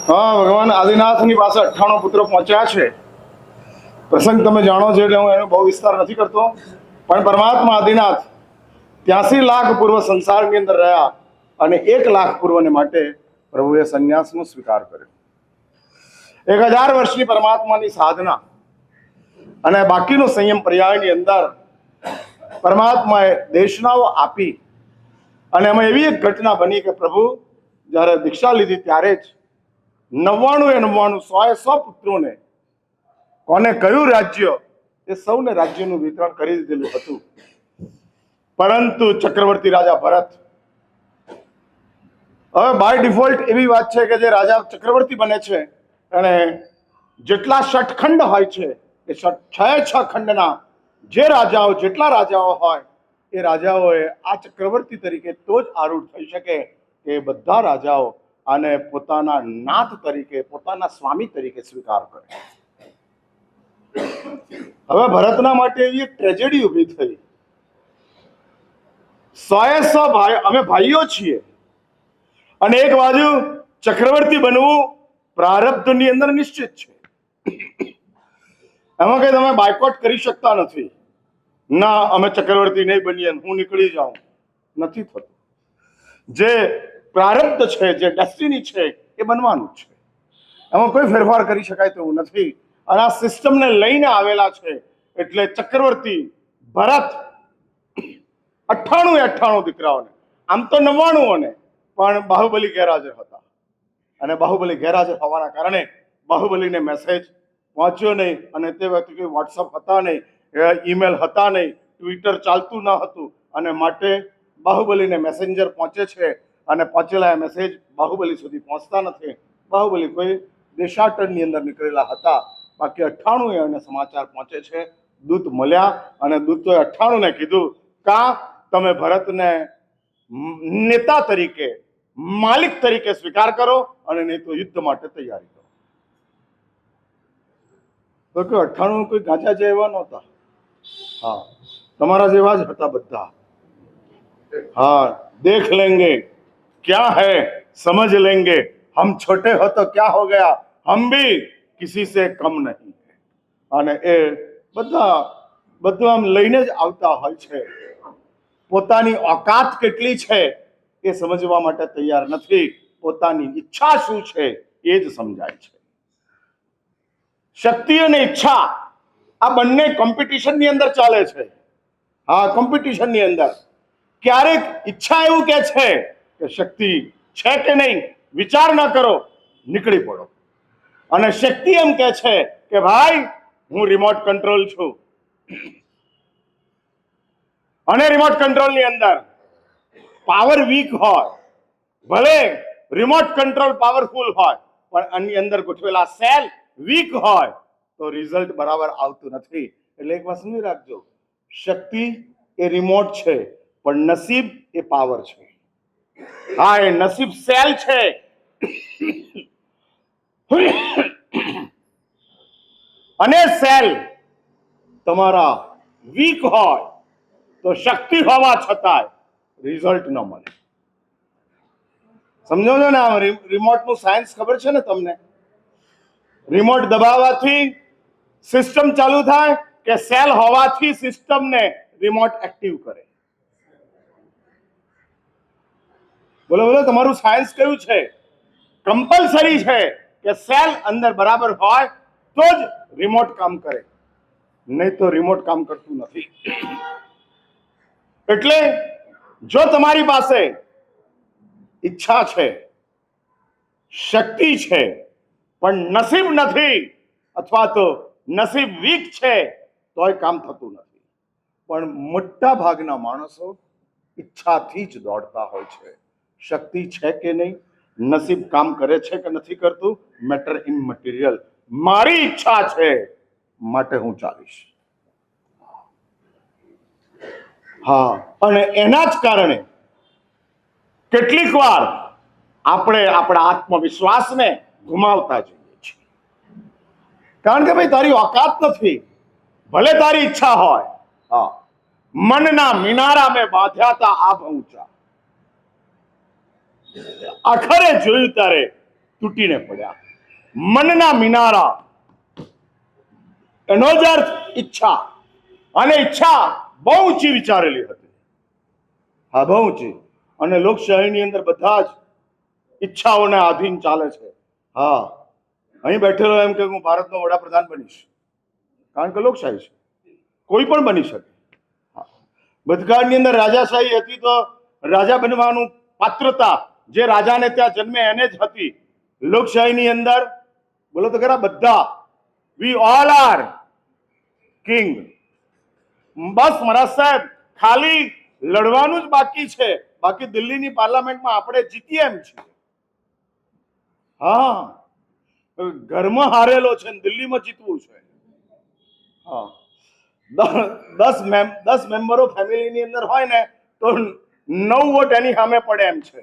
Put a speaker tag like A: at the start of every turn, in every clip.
A: હા, ભગવાન આદિનાથની પાસે 98 પુત્રો પહોંચ્યા છે. પ્રસંગ તમે જાણો છો એટલે હું એનો બહુ વિસ્તાર નથી કરતો, પણ પરમાત્મા આદિનાથ 83 લાખ પૂર્વ સંસારની અંદર રહ્યા અને 1 લાખ પૂર્વને માટે પ્રભુએ સંન્યાસનો સ્વીકાર કર્યો. 1000 વર્ષની પરમાત્માની સાધના અને બાકીનો સંયમ પર્યાયની અંદર પરમાત્માએ દેશનાઓ આપી અને એમાં એવી એક ઘટના બની કે પ્રભુ જ્યારે દીક્ષા લીધી ત્યારે જ 99 100 પુત્રોને કોને કયું રાજ્ય એ સૌને રાજ્યનું વિતરણ કરી દીધેલું હતું. પરંતુ ચક્રવર્તી રાજા ભરત, હવે બાય ડિફોલ્ટ એવી વાત છે કે જે રાજા ચક્રવર્તી બને છે અને જેટલા શતખંડ હોય છે એ 6 ખંડના જે રાજાઓ જેટલા રાજાઓ હોય એ રાજાઓએ આ ચક્રવર્તી તરીકે તો જ આરૂઢ થઈ શકે કે બધા રાજાઓ આને પોતાના નાથ તરીકે પોતાના સ્વામી તરીકે સ્વીકાર કરે. હવે ભરતના માટે એવી એક ટ્રેજેડી ઊભી થઈ. 100 ભાઈ, અમે ભાઈઓ છીએ અને એક બાજુ ચક્રવર્તી બનવું પ્રારબ્ધની અંદર નિશ્ચિત છે. એમાં કઈ તમે બાયકોટ કરી શકતા નથી. ના, અમે ચક્રવર્તી નહીં બનીએ, હું નીકળી જાઉં, નથી થતું. જે પ્રારબ્ધ છે, જે ડેસ્ટિની છે એ બનવાનું છે. એમાં કોઈ ફેરફાર કરી શકાય તેવું નથી. અને આ સિસ્ટમને લઈને આવેલા છે. એટલે ચક્રવર્તી ભરત 98 દીકરાઓને, આમ તો 99 પણ બાહુબલી ગેરહાજર હતા અને બાહુબલી ગેરહાજર હોવાના કારણે બાહુબલીને મેસેજ પહોંચ્યો નહીં. અને તે વખતે કોઈ વોટ્સઅપ હતા નહીં, ઈમેલ હતા નહીં, ટ્વિટર ચાલતું ન હતું અને માટે બાહુબલીને મેસેન્જર પહોંચે છે અને પહોંચેલા મેસેજ બાહુબલી સુધી પહોંચતા નથી. બાહુબલી કોઈ દેશાટનની અંદર નીકળેલા હતા. બાકી 98 એને સમાચાર પહોંચે છે. દૂત મળ્યા અને દૂતોએ 98ને કીધું કા તમે ભરતને નેતા તરીકે, માલિક તરીકે સ્વીકાર કરો અને નહીં તો યુદ્ધ માટે તૈયારી કરો. તો કે 98 કોઈ ગાજા જેવા નહોતા. હા, તમારા જેવા જ હતા બધા. हाँ, देख लेंगे क्या है, समझ लेंगे, हम छोटे हो तो क्या हो गया, हम भी किसी से कम नहीं है. અને એ બધું આમ લઈને જ આવતા હોય છે. પોતાની औकात કેટલી છે એ સમજવા માટે તૈયાર નથી. પોતાની ઈચ્છા શું છે એ જ સમજાય છે. શક્તિ અને ઈચ્છા આ બંને કોમ્પિટિશનની અંદર ચાલે છે. હા, કોમ્પિટિશનની અંદર ક્યારેક ઈચ્છા એવું કે છે કે શક્તિ છે કે નહીં વિચાર ન કરો, નીકળી પડો. અને શક્તિ એમ કે છે કે ભાઈ હું રિમોટ કંટ્રોલ છું. અને રિમોટ કંટ્રોલની અંદર પાવર વીક હોય, ભલે રિમોટ કંટ્રોલ પાવરફુલ હોય, પણ આની અંદર ગોઠવેલા સેલ વીક હોય તો રિઝલ્ટ બરાબર આવતું નથી. એટલે એક વાત સમજી રાખજો, શક્તિ એ રિમોટ છે પણ નસીબ એ પાવર છે. હા, એ નસીબ સેલ છે. અને સેલ તમારા વીક હોય તો શક્તિ હોવા છતાંય રિઝલ્ટ ન મળે. સમજો છો ને? આમ રિમોટનું સાયન્સ ખબર છે ને તમને? રિમોટ દબાવવાથી સિસ્ટમ ચાલુ થાય કે સેલ હોવાથી સિસ્ટમને રિમોટ એક્ટિવ કરે? બોલો બોલો, તમારું સાયન્સ કયું છે? કમ્પલસરી છે કે સેલ અંદર બરાબર હોય તો જ રિમોટ કામ કરે, નહીં તો રિમોટ કામ કરતું નથી. એટલે જો તમારી પાસે ઈચ્છા છે, શક્તિ છે, પણ નસીબ નથી અથવા તો નસીબ વીક છે તોય કામ થતું નથી. પણ મોટા ભાગના માણસો ઈચ્છાથી જ દોડતા હોય છે. શક્તિ છે કે નહીં, નસીબ કામ કરે છે કે નથી કરતું, મેટર ઇમમટીરિયલ. મારી ઈચ્છા છે માટે હું ચાલીશ. હા, અને એના જ કારણે કેટલીક વાર આપણે આપણા આત્મવિશ્વાસને ગુમાવતા જઈએ છીએ. કારણ કે ભાઈ તારી औकात નથી, ભલે તારી ઈચ્છા હોય. હા, મનના મિનારા મેં બાંધ્યા તા આભ ઊંચા, આખરે જોયું ત્યારે તૂટીને પડ્યા. મનના મિનારા, એનો જ અર્થ ઈચ્છા. અને ઈચ્છા બહુ ઊંચી વિચારેલી હતી. હા, બહુ ઊંચી. અને લોકશાહીની અંદર બધા જ ઈચ્છાઓને આધીન ચાલે છે. હા, અહીં બેઠેલો એમ કે હું ભારતનો વડાપ્રધાન બનીશ, કારણ કે લોકશાહી છે, કોઈ પણ બની શકે. ભૂતકાળની અંદર રાજાશાહી હતી તો રાજા બનવાનું પાત્રતા જે રાજાને ત્યાં જન્મે એને જ હતી. લોકશાહીની અંદર બોલો તો ખરા, બધા વી ઓલ આર કિંગ. બસ મારા સાહેબ ખાલી લડવાનું જ બાકી છે, બાકી દિલ્હીની પાર્લામેન્ટમાં આપણે જીતીએ એમ છીએ. હા, ઘરમાં હારેલો છે ને દિલ્હીમાં જીતવું છે. હા, 10 મેમ્બરો ફેમિલીની અંદર હોય ને તો 9 વોટ એની સામે પડે એમ છે,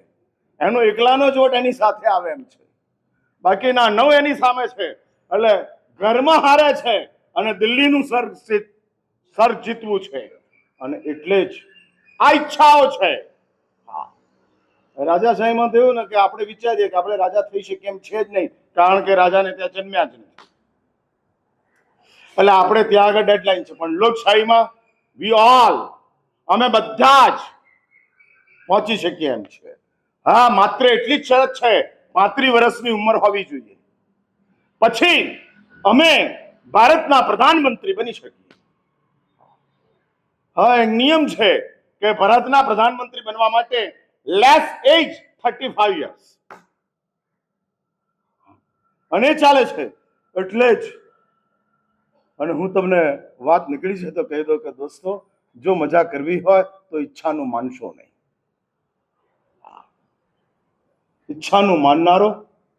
A: એનો એકલાનો જ વોટ એની સાથે આવે એમ છે, બાકીના 9 એની સામે છે. એટલે ઘરમાં હારે છે અને દિલ્હીનું સર જીતવું છે. અને એટલે જ આ ઈચ્છાઓ છે. હા, રાજાશાહીમાં થયું ને કે આપણે વિચારીએ કે આપણે રાજા થઈ શકીએ એમ છે જ નહીં, કારણ કે રાજાને ત્યાં જન્મ્યા જ નહીં. એટલે આપણે ત્યાં આગળ ડેડલાઈન છે. પણ લોકશાહીમાં વી ઓલ, અમે બધા જ પહોંચી શકીએ એમ છે. હા, માત્ર એટલી જ શરત છે, 35 વર્ષની ઉંમર હોવી જોઈએ, પછી અમે ભારતના પ્રધાનમંત્રી બની શકીએ. હા, એક નિયમ છે કે ભારતના પ્રધાનમંત્રી બનવા માટે લેસ એજ 35 યર્સ, અને ચાલે છે. એટલે જ અને હું તમને વાત નીકળી છે તો કહી દઉં કે દોસ્તો, જો મજા કરવી હોય તો ઈચ્છાનું માનશો નહીં. ઈચ્છાનું માનનારો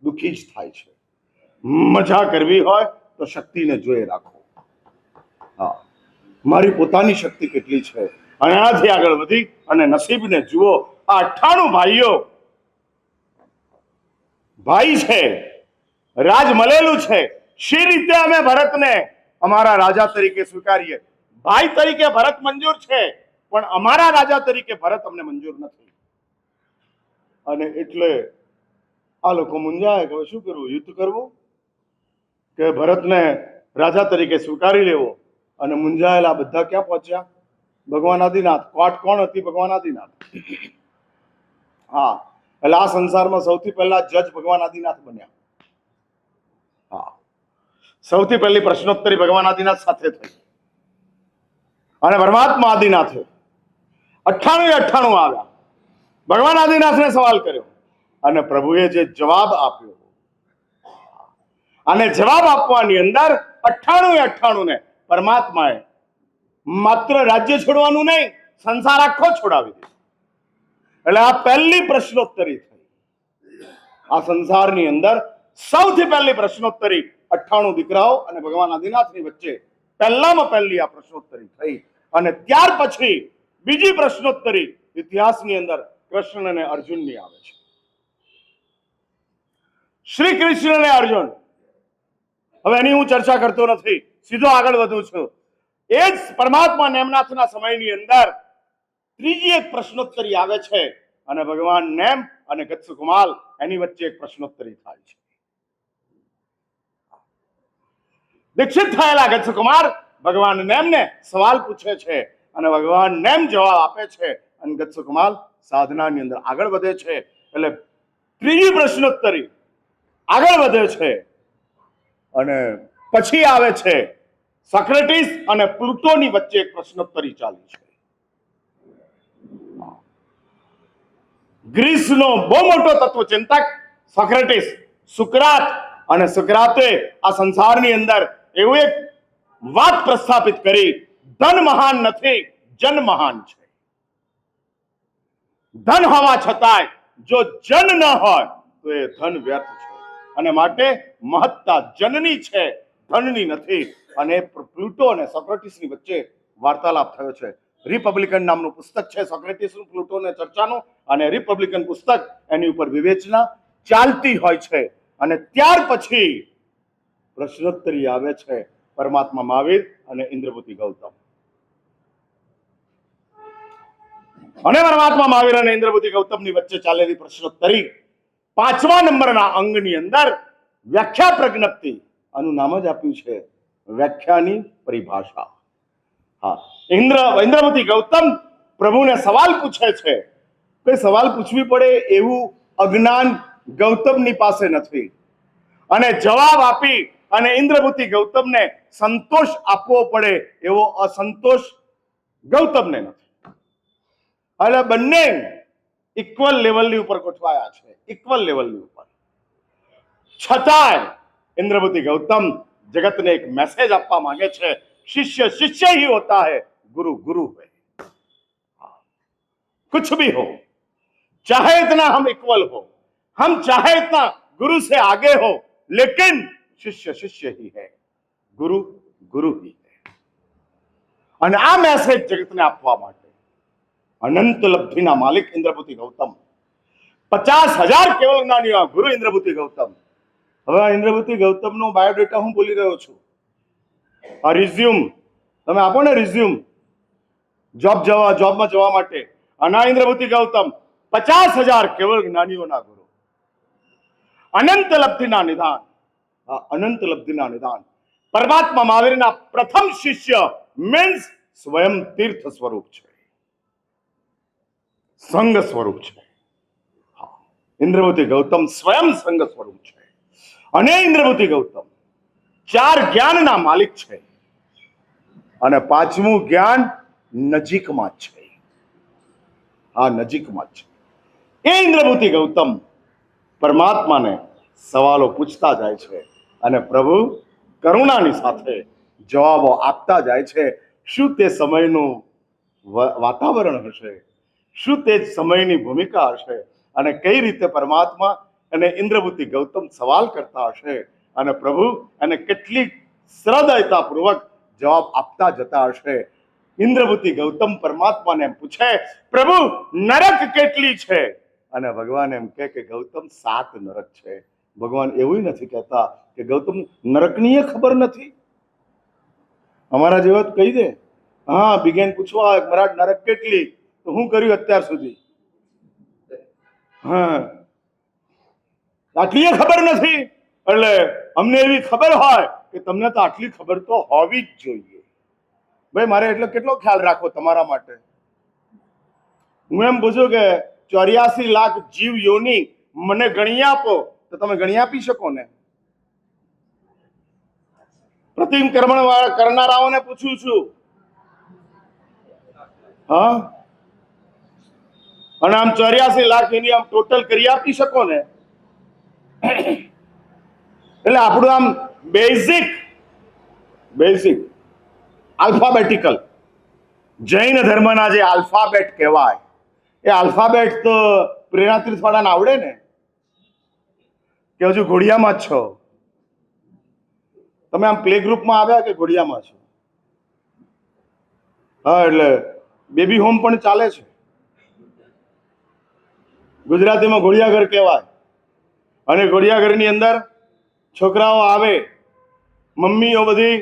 A: દુઃખી જ થાય છે. મજા કરવી હોય તો શક્તિને જોઈ રાખો. હા, મારી પોતાની શક્તિ કેટલી છે, અને આથી આગળ વધી અને નસીબને જુઓ. આ 98 ભાઈઓ, ભાઈ છે, રાજ મળેલું છે. શી રીતે અમે ભરતને અમારા રાજા તરીકે સ્વીકારીએ? ભાઈ તરીકે ભરત મંજૂર છે, પણ અમારા રાજા તરીકે ભરત અમને મંજૂર નથી. અને એટલે આ લોકો મૂંઝાય કે શું કરવું, યુદ્ધ કરવું કે ભરતને રાજા તરીકે સ્વીકારી લેવો? અને મૂંઝાયેલા બધા ક્યાં પહોંચ્યા? ભગવાન આદિનાથ. કોટ કોણ હતી? ભગવાન આદિનાથ. હા, એટલે આ સંસારમાં સૌથી પહેલા જજ ભગવાન આદિનાથ બન્યા. હા, સૌથી પહેલી પ્રશ્નોત્તરી ભગવાન આદિનાથ સાથે થઈ. અને પરમાત્મા આદિનાથે 98 આવ્યા, ભગવાન આદિનાથને સવાલ કર્યો, અને પ્રભુએ જે જવાબ આપ્યો, અને જવાબ આપવાની અંદર 98 ને પરમાત્માએ માત્ર રાજ્ય છોડવાનું નહીં, સંસાર આખો છોડાવી દીધો. એટલે આ પહેલી પ્રશ્નોત્તરી થઈ. આ સંસારની અંદર સૌથી પહેલી પ્રશ્નોત્તરી 98 દીકરાઓ અને ભગવાન આદિનાથની વચ્ચે પહેલામાં પહેલી આ પ્રશ્નોત્તરી થઈ. અને ત્યાર પછી બીજી પ્રશ્નોત્તરી ઇતિહાસની અંદર કૃષ્ણ અને અર્જુનની આવે છે. શ્રી કૃષ્ણ અને અર્જુન. હવે એની હું ચર્ચા કરતો નથી, સીધો આગળ વધું છું. એ જ પરમાત્મા નેમનાથના સમયની અંદર ત્રીજી એક પ્રશ્નોત્તરી આવે છે, અને ભગવાન નેમ અને ગત્સકુમાલ એની વચ્ચે એક પ્રશ્નોત્તરી થાય છે. દીક્ષિત થયેલા ગત્સકુમાર ભગવાન નેમને સવાલ પૂછે છે, અને ભગવાન નેમ જવાબ આપે છે, અને ગત્સકુમાર સાધનાની અંદર આગળ વધે છે. એટલે ત્રીજી પ્રશ્નોત્તરી આગળ વધે છે. અને પછી આવે છે સોક્રેટિસ અને પ્લુટોની વચ્ચે એક પ્રશ્નોત્તરી ચાલી છે. ગ્રીસનો બહુ મોટો તત્વચિંતક સોક્રેટિસ, સુકરાત, અને સુકરાતે આ સંસારની અંદર એવું એક વાત પ્રસ્થાપિત કરી, ધન મહાન નથી, જન મહાન છે. ધન હોવા છતાંય જો જન ન હોય તો એ ધન વ્યર્થ છે, અને માટે મહત્તા જનની છે, ધનની નથી. અને પ્લુટો અને સોક્રેટિસની વચ્ચે વાર્તાલાપ થયો છે. રિપબ્લિકન નામનું પુસ્તક છે સોક્રેટિસનું, પ્લુટોને ચર્ચાનું, અને રિપબ્લિકન પુસ્તક એની ઉપર વિવેચના ચાલતી હોય છે. અને ત્યાર પછી પ્રશ્નોત્તરી આવે છે પરમાત્મા મહાવીર અને ઇન્દ્રપતિ ગૌતમ. અને પરમાત્મા મહાવીર અને ઇન્દ્રપતિ ગૌતમની વચ્ચે ચાલેલી પ્રશ્નોત્તરી 5મા નંબરના અંગની અંદર વ્યાખ્યા પ્રજ્ઞપ્તિ, આનું નામ જ આપ્યું છે વ્યાખ્યાની પરિભાષા. હા, ઇન્દ્રપતિ ગૌતમ પ્રભુને સવાલ પૂછે છે. કોઈ સવાલ પૂછવી પડે એવું અજ્ઞાન ગૌતમની પાસે નથી, અને જવાબ આપી અને ઇન્દ્રપતિ ગૌતમને સંતોષ આપવો પડે એવો અસંતોષ ગૌતમને નથી. એટલે બંને ઇક્વલ લેવલની ઉપર ગોઠવાયા છે, ઇક્વલ લેવલની ઉપર. છતાંય ઇન્દ્રપતિ ગૌતમ જગતને એક મેસેજ આપવા માંગે છે, शिष्य शिष्य ही होता है, गुरु गुरु है. कुछ भी हो, चाहे इतना हम इक्वल हो, हम चाहे इतना गुरु से आगे हो, लेकिन शिष्य शिष्य ही है, गुरु गुरु ही है. અને આ મેસેજ જગતને આપવા માટે અનંત લબ્ધિના માલિક ઇન્દ્રપતિ ગૌતમ, 50,000 કેવલ જ્ઞાનીઓ ગુરુ ઇન્દ્રપતિ ગૌતમ. હવે આ ઇન્દ્રપતિ ગૌતમનો બાયોડેટા હું બોલી રહ્યો છું. આ રિઝ્યુમ તમે આપો ને, રિઝ્યુમ જોબમાં જવા માટે. અને ઇન્દ્રપતિ ગૌતમ 50,000 કેવળ જ્ઞાનીઓના ગુરુ, અનંત લબ્ધિના નિદાન. આ અનંત લબ્ધિના નિદાન પરમાત્મા મહાવીરના પ્રથમ શિષ્ય મીન્સ સ્વયં તીર્થ સ્વરૂપ છે, સંગ સ્વરૂપ છે. ઇન્દ્રપતિ ગૌતમ સ્વયં સંગ સ્વરૂપ છે. અને ઇન્દ્રપતિ ગૌતમ 4 જ્ઞાનના માલિક છે, અને 5મું જ્ઞાન નજીકમાં જ છે. આ નજીકમાં જ છે. એ ઇન્દ્રપતિ ગૌતમ પરમાત્માને સવાલો પૂછતા જાય છે, અને પ્રભુ કરુણાની સાથે જવાબો આપતા જાય છે. શું તે સમયનું વાતાવરણ હશે, શું તે સમયની ભૂમિકા હશે, અને કઈ રીતે પરમાત્મા અને ઇન્દ્રપતિ ગૌતમ સવાલ કરતા હશે, અને પ્રભુ અને કેટલી શ્રદ્ધતાપૂર્વક જવાબ આપતા જતા હશે. ઇન્દ્રપતિ ગૌતમ પરમાત્માને એમ પૂછે, પ્રભુ નરક કેટલી છે? અને ભગવાન એમ કે ગૌતમ 7 નરક છે. ભગવાન એવું નથી કહેતા કે ગૌતમ નરકની ખબર નથી. અમારા જેવા કહી દે, હા બિગેન પૂછવા મરાઠ નરક કેટલી, તો હું કર્યું અત્યાર સુધી? હા, આટલી ખબર નથી. એટલે અમને એવી ખબર હોય કે તમને તો આટલી ખબર તો હોવી જ જોઈએ. ભાઈ મારે એટલે કેટલો ખ્યાલ રાખવો તમારા માટે. હું એમ પૂછું કે 84 લાખ જીવ યોની મને ગણી આપો, તો તમે ગણી આપી શકો ને? પ્રતિમ કર્મણ કરનારાઓને પૂછું છું, હા, અને આમ 84 લાખ એની આમ ટોટલ કરી આપી શકો ને? એટલે આપણું આમ બેઝિક આલ્ફાબેટિકલ જૈન ધર્મના જે આલ્ફાબેટ કહેવાય, એ આલ્ફાબેટ તો પ્રેરણાતીર્થ વાળાને આવડે ને? કે હજુ ઘોડિયામાં જ છો? તમે આમ પ્લે ગ્રુપમાં આવ્યા કે ઘોડિયામાં છો? હા, એટલે બેબી હોમ પણ ચાલે છે. ગુજરાતીમાં ઘોડિયાઘર કહેવાય. અને ઘોડિયાઘરની અંદર છોકરાઓ આવે, મમ્મીઓ બધી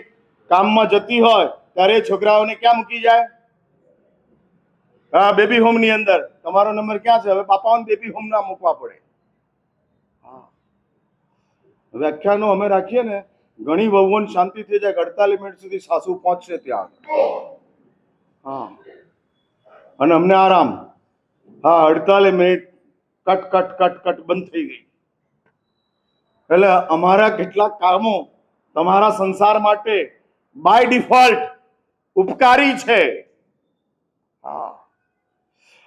A: કામમાં જતી હોય ત્યારે છોકરાઓને ક્યાં મૂકી જાય? હા, બેબી હોમ ની અંદર. તમારો નંબર ક્યાં છે? હવે પાપાઓને બેબી હોમ ના મૂકવા પડે. વ્યાખ્યાનો અમે રાખીએ ને, ઘણી વહુઓને શાંતિ થઈ જાય, 48 મિનિટ સુધી સાસુ પહોંચશે ત્યાં. હા, અને અમને આરામ. હા, 48 minute cut cut cut cut બંધ થઈ ગઈ. એટલે અમારા કેટલાક કામો તમારા સંસાર માટે બાય ડિફોલ્ટ ઉપકારી છે. હા,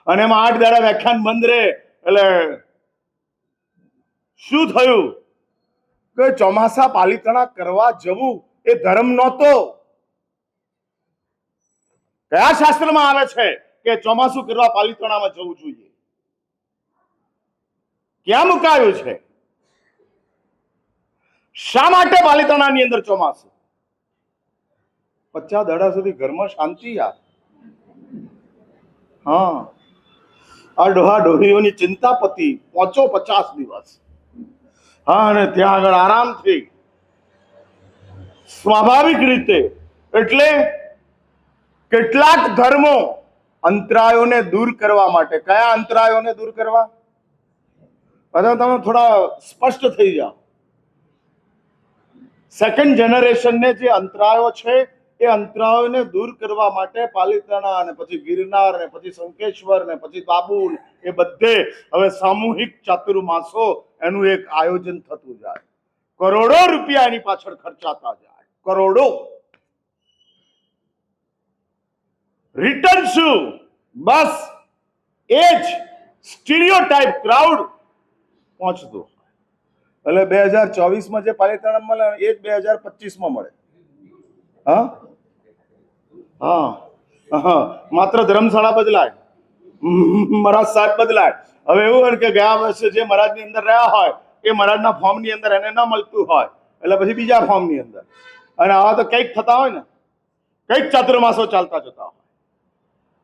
A: અને એમાં 8 દાડા વ્યાખ્યાન બંધ રહે એટલે શું થયું કે ચોમાસા પાલિતાણા કરવા જવું એ ધર્મ નહોતો. કયા શાસ્ત્રમાં આવે છે કે ચોમાસું કરવા પાલિતાણામાં જવું જોઈએ? ક્યાં મુકાયું છે? શા માટે પાલિતાણાની અંદર ચોમાસું? 50 દાડા સુધી ઘરમાં શાંતિ યાર. હા, આ ડોહા ડોહીઓની ચિંતા પતી, પહોંચો 50 દિવસ. હા, અને ત્યાં આગળ આરામથી સ્વાભાવિક રીતે. એટલે કેટલાક ધર્મો અંતરાયોને દૂર કરવા માટે, કયા અંતરાયોને દૂર કરવા? બધા તમે થોડા સ્પષ્ટ થઈ જાઓ. સેકન્ડ જનરેશનને જે અંતરાયો છે એ અંતરાયોને દૂર કરવા માટે પાલિતાણા અને પછી ગિરનાર ને પછી શંકેશ્વર ને પછી બાબુ એ બધે હવે સામૂહિક ચાતુર્માસો એનું એક આયોજન થતું જાય. કરોડો રૂપિયા એની પાછળ ખર્ચાતા જાય, કરોડો. રિટર્ન શું? બસ એ જ સ્ટીરિયોટાઇપ ક્રાઉડ પહોંચતું. એટલે 2024માં જે પાલિતાણા મળે એ જ 2025માં મળે. હા હા હા, માત્ર ધર્મશાળા બદલાય, મહારાજ સાહેબ બદલાય. હવે એવું હોય કે ગયા વર્ષે જે મહારાજની અંદર રહ્યા હોય એ મહારાજના ફોર્મની અંદર એને ન મળતું હોય એટલે પછી બીજા ફોર્મની અંદર, અને આવા તો કંઈક થતા હોય ને, કંઈક ચાતુર્માસો ચાલતા જતા હોય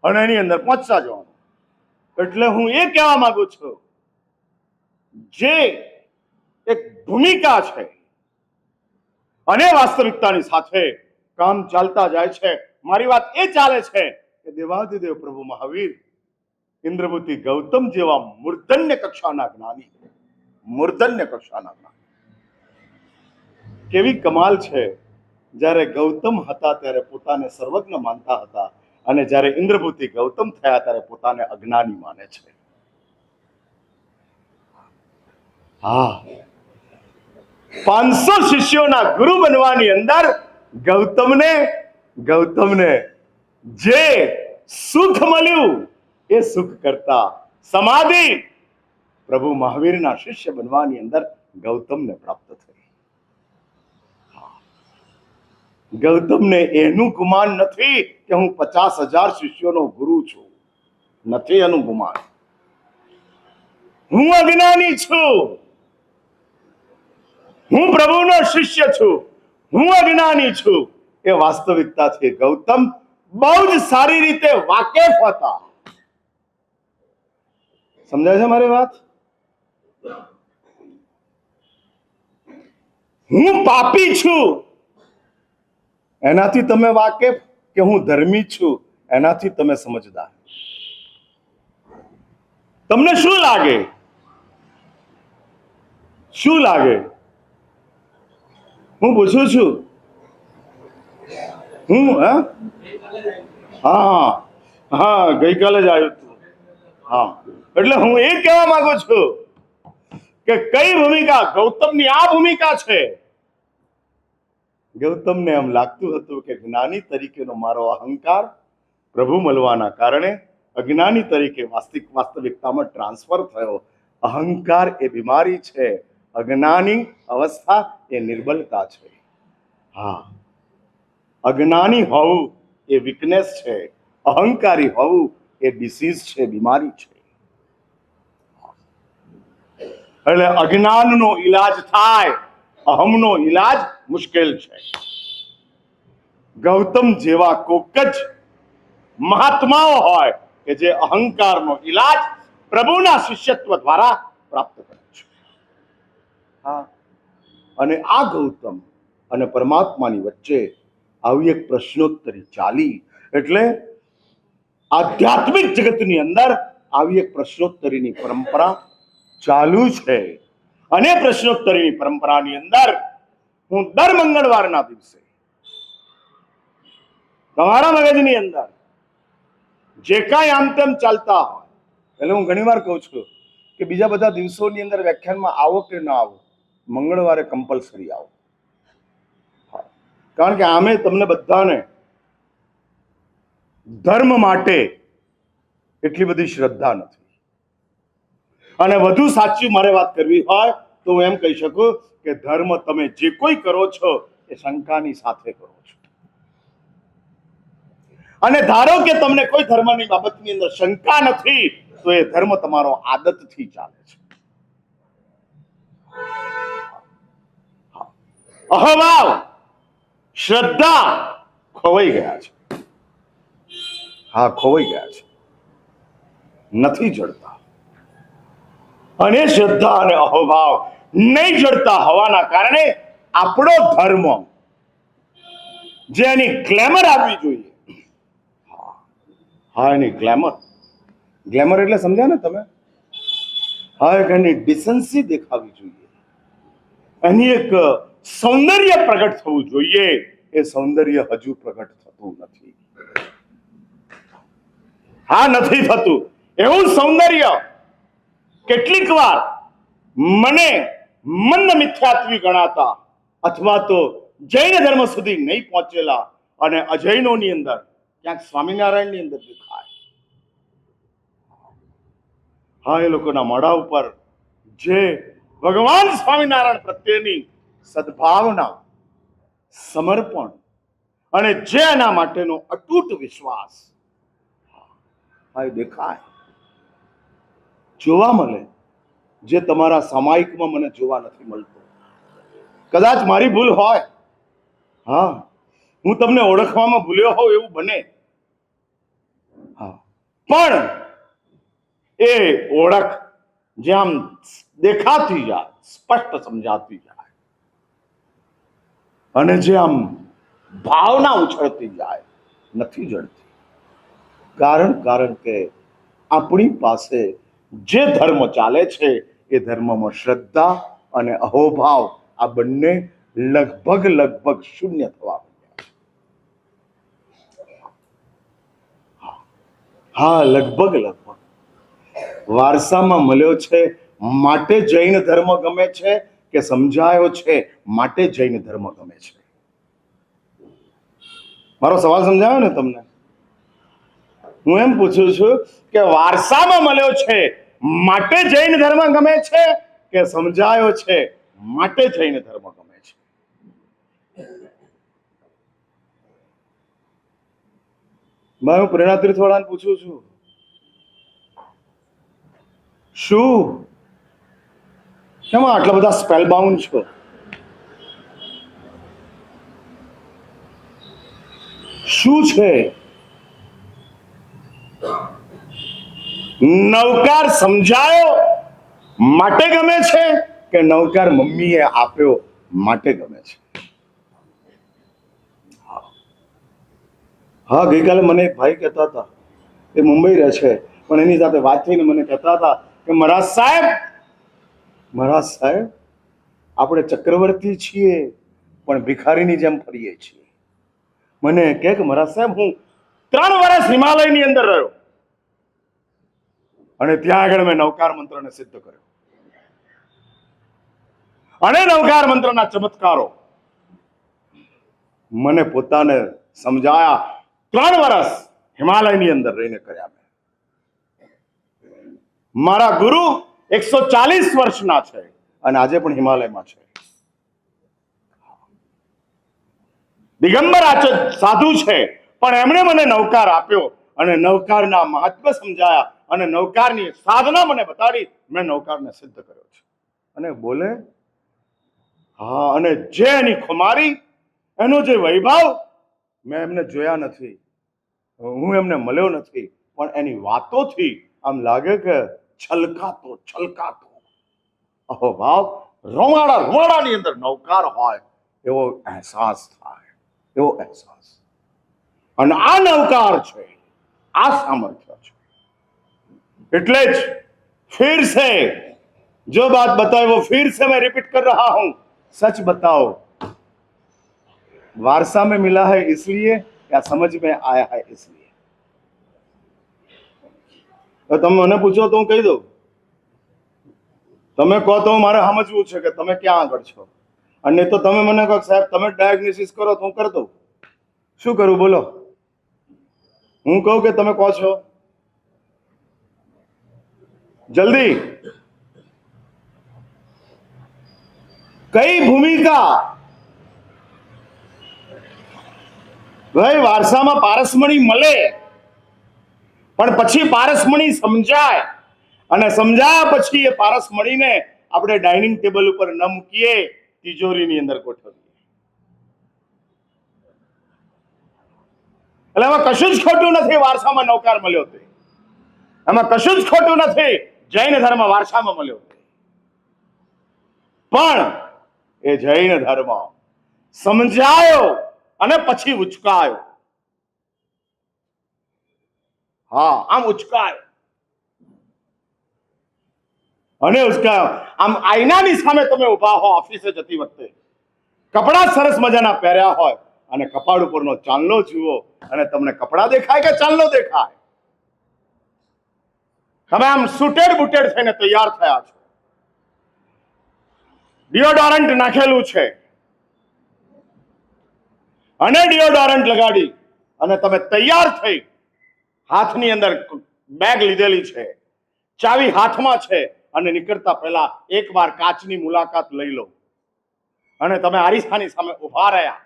A: અને એની અંદર પહોંચતા જવાનું. એટલે હું એ કહેવા માંગુ છું, જે એક ભૂમિકા છે અને વાસ્તવિકતાની સાથે કામ ચાલતા જાય છે. મારી વાત એ ચાલે છે કે દેવાધિદેવ પ્રભુ મહાવીર ઇન્દ્રપતિ ગૌતમ જેવા મૂર્ધન્ય કક્ષાના જ્ઞાની, મૂર્ધન્ય કક્ષાના જ્ઞાની. કેવી કમાલ છે! જ્યારે ગૌતમ હતા ત્યારે પોતાને સર્વજ્ઞ માનતા હતા અને જ્યારે ઇન્દ્રપતિ ગૌતમ થયા ત્યારે પોતાને અજ્ઞાની માને છે. હા, 500 શિષ્યોના ગુરુ બનવાની અંદર ગૌતમને જે સુખ મળ્યું એ સુખ કરતા સમાધિ પ્રભુ મહાવીરના શિષ્ય બનવાની અંદર ગૌતમને પ્રાપ્ત થઈ. ગૌતમને એનું ગુમાન નથી કે હું 50,000 શિષ્યોનો ગુરુ છું, નથી એનું ગુમાન. હું અજ્ઞાની છું, હું પ્રભુનો શિષ્ય છું, હું અજ્ઞાની છું, એ વાસ્તવિકતાથી ગૌતમ બહુ જ સારી રીતે વાકેફ હતા. સમજાય છે મારી વાત? હું પાપી છું એનાથી તમે વાકેફ, કે હું ધર્મી છું એનાથી તમે સમજદાર? તમને શું લાગે? શું લાગે? હું પૂછું છું. હું હા ગઈકાલે જ આવ્યું હતું. હા, એટલે હું એ કહેવા માંગુ છું કે કઈ ભૂમિકા ગૌતમની આ ભૂમિકા છે. ગૌતમને એમ લાગતું હતું કે જ્ઞાની તરીકેનો મારો અહંકાર પ્રભુ મળવાના કારણે અજ્ઞાની તરીકે વાસ્તવિકતામાં ટ્રાન્સફર થયો. અહંકાર એ બીમારી છે, અજ્ઞાની અવસ્થા એ નિર્બલતા છે. હા, અજ્ઞાની હોવું એ વીકનેસ છે, અહંકારી હોવું એ ડિસીઝ છે, બીમારી છે. એટલે અજ્ઞાનનો ઈલાજ થાય, અહમનો ઈલાજ મુશ્કેલ છે. ગૌતમ જેવા કોક જ મહાત્માઓ હોય કે જે અહંકારનો ઈલાજ પ્રભુના શિષ્યત્વ દ્વારા પ્રાપ્ત કરે છે. હા, અને આ ગૌતમ અને પરમાત્માની વચ્ચે આવી એક પ્રશ્નોત્તરી ચાલી. એટલે આધ્યાત્મિક જગતની અંદર આવી એક પ્રશ્નોત્તરીની પરંપરા ચાલુ છે. અને પ્રશ્નોત્તરીની પરંપરાની અંદર હું દર મંગળવારના દિવસે તમારા મગજની અંદર જે કાંઈ આમ તેમ ચાલતા હોય, એટલે હું ઘણીવાર કહું છું કે બીજા બધા દિવસોની અંદર વ્યાખ્યાનમાં આવો કે ના આવો, મંગળવારે કમ્પલસરી આવો. કારણ કે આમે તમને બધાને ધર્મ માટે એટલી બધી શ્રદ્ધા નથી. અને વધુ સાચી મારે વાત કરવી હોય તો હું એમ કહી શકું કે ધર્મ તમે જે કોઈ કરો છો એ શંકાની સાથે કરો છો. અને ધારો કે તમને કોઈ ધર્મની બાબતની અંદર શંકા નથી તો એ ધર્મ તમારો આદતથી ચાલે છે. અહંભાવ, શ્રદ્ધા ખોવાઈ ગયા છે. હા, ખોવાઈ ગયા છે, નથી જડતા. અને શ્રદ્ધા અને અહોભાવ નહીં જડતા હોવાના કારણે આપણો ધર્મ જે એની ગ્લેમર આવવી જોઈએ, હા એની ગ્લેમર એટલે સમજ્યા ને તમે? હા, એક એની ડિસન્સી દેખાવી જોઈએ, એની એક સૌંદર્ય પ્રગટ થવું જોઈએ. એ સૌંદર્ય હજુ પ્રગટ થતું નથી. હા, નથી થતું. એવું સૌંદર્ય કેટલીક વાર મને મંદ મિથ્યાત્વી ગણાતા અથવા તો જૈન ધર્મ સુધી નહીં પહોંચેલા અને અજૈનોની અંદર ક્યાંક સ્વામિનારાયણની અંદર દેખાય. હા, એ લોકોના મોઢા ઉપર જે ભગવાન સ્વામિનારાયણ પ્રત્યેની સદભાવના, સમર્પણ અને જે એના માટેનો અતૂટ વિશ્વાસ, હા, એ દેખાય, જોવા મળે, જે તમારા સામાયિકમાં મને જોવા નથી મળતો. કદાચ મારી ભૂલ હોય, હા, હું તમને ઓળખવામાં ભૂલ્યો હોઉં એવું બને, હા, પણ એ ઓળખ જેમ દેખાતી જાય, સ્પષ્ટ સમજાતી જાય અને જે આમ ભાવના ઉછળતી જાય, નથી જડતી. કારણ કે આપણી પાસે જે ધર્મ ચાલે છે એ ધર્મમાં શ્રદ્ધા અને અહોભાવ આ બંને લગભગ શૂન્ય થવા માંડ્યા છે. હા, લગભગ વારસામાં મળ્યો છે માટે જૈન ધર્મ ગમે છે કે સમજાયો છે માટે જૈન ધર્મ ગમે છે? મારો સવાલ સમજાયો ને તમને? હું એમ પૂછું છું કે વારસામાં મળ્યો છે માટે જૈન ધર્મ ગમે છે કે સમજાયો છે માટે જૈન ધર્મ ગમે છે? હું પ્રેરણા તીર્થવાળાને પૂછું છું, શું કેમ આટલા બધા સ્પેલ બાઉન્ડ છો? શું છે? નવકાર સમજાયો માટે ગમે છે કે નવકાર મમ્મીએ આપ્યો માટે ગમે છે? હા, ગઈકાલે મને એક ભાઈ કહેતા હતા, એ મુંબઈ રહે છે, પણ એની સાથે વાત થઈને મને કહેતા હતા કે મહારાજ સાહેબ આપણે ચક્રવર્તી છીએ પણ ભિખારીની જેમ ફરીએ છીએ. મને કહે કે મહારાજ સાહેબ, હું 3 વર્ષ હિમાલયની અંદર રહ્યો અને ત્યાં આગળ મેં નવકાર મંત્રને સિદ્ધ કર્યો અને નવકાર મંત્રના ચમત્કારો મને પોતાને સમજાયા. 3 વર્ષ હિમાલયની અંદર રહીને કર્યા. મારા ગુરુ 140 વર્ષના છે અને આજે પણ હિમાલયમાં છે. દિગંબર સાધુ છે, પણ એમણે મને નવકાર આપ્યો અને નવકારના મહાત્મ્ય સમજાયા અને નવકારની સાધના મને બતાડી. મેં નવકારને સિદ્ધ કર્યો છે. અને બોલે, હા, અને જે એની ખુમારી, એનો જે વૈભવ, મેં એમને જોયા નથી, હું એમને મળ્યો નથી, પણ એની વાતોથી આમ લાગે કે છલકાતો અહોભાવ રોવાડાની અંદર નવકાર હોય એવો અહેસાસ થાય, એવો અહેસાસ. અને આ નવકાર છે, આ સામર્થ્ય છે. એટલે જ फिर से जो बात बताई वो फिर से मैं रिपीट कर रहा हूं, सच बताओ, वारसा में मिला है इसलिए या समझ में आया है इसलिए? तो તમે મને પૂછો તો હું કહી દઉં, તમે કહો તો મારે સમજવું છે કે તમે ક્યાં આગળ છો. અને તો તમે મને કહો સાહેબ તમે ડાયગ્નોસિસ કરો તો હું કરી દઉં. શું કરું બોલો? હું કહું કે તમે કહો છો, જલ્દી. કઈ ભૂમિકા? ભાઈ, વારસામાં પારસમણી મળે પણ પછી પારસમણી સમજાય અને સમજાયા પછી એ પારસમણીને આપણે ડાઇનિંગ ટેબલ ઉપર ન મૂકીએ, તિજોરીની અંદર ગોઠવીએ. એટલે એમાં કશું જ ખોટું નથી. વારસામાં નવકાર મળ્યો તે એમાં કશું જ ખોટું નથી. જૈન ધર્મ વારસામાં મળ્યો પણ એ જૈન ધર્મ સમજાયો અને પછી ઉચકાયો. હા, આમ ઉચકાયો. અને ઉસકા આમ આઈનાની સામે તમે ઊભા હો ઓફિસે જતી વખતે, કપડાં સરસ મજાના પહેર્યા હોય અને કપાળ ઉપરનો ચાંદલો જુઓ અને તમને કપડાં દેખાય કે ચાંદલો દેખાય? તમે આમ સુટેડ બુટેડ થઈને તૈયાર થયા છો, ડિયોડોરન્ટ નાખેલું છે અને ડિયોડોરન્ટ લગાડી અને તમે તૈયાર થઈ, હાથની અંદર બેગ લીધેલી છે, ચાવી હાથમાં છે અને નીકળતા પહેલા એકવાર કાચની મુલાકાત લઈ લો અને તમે આરીસાની સામે ઉભા રહ્યા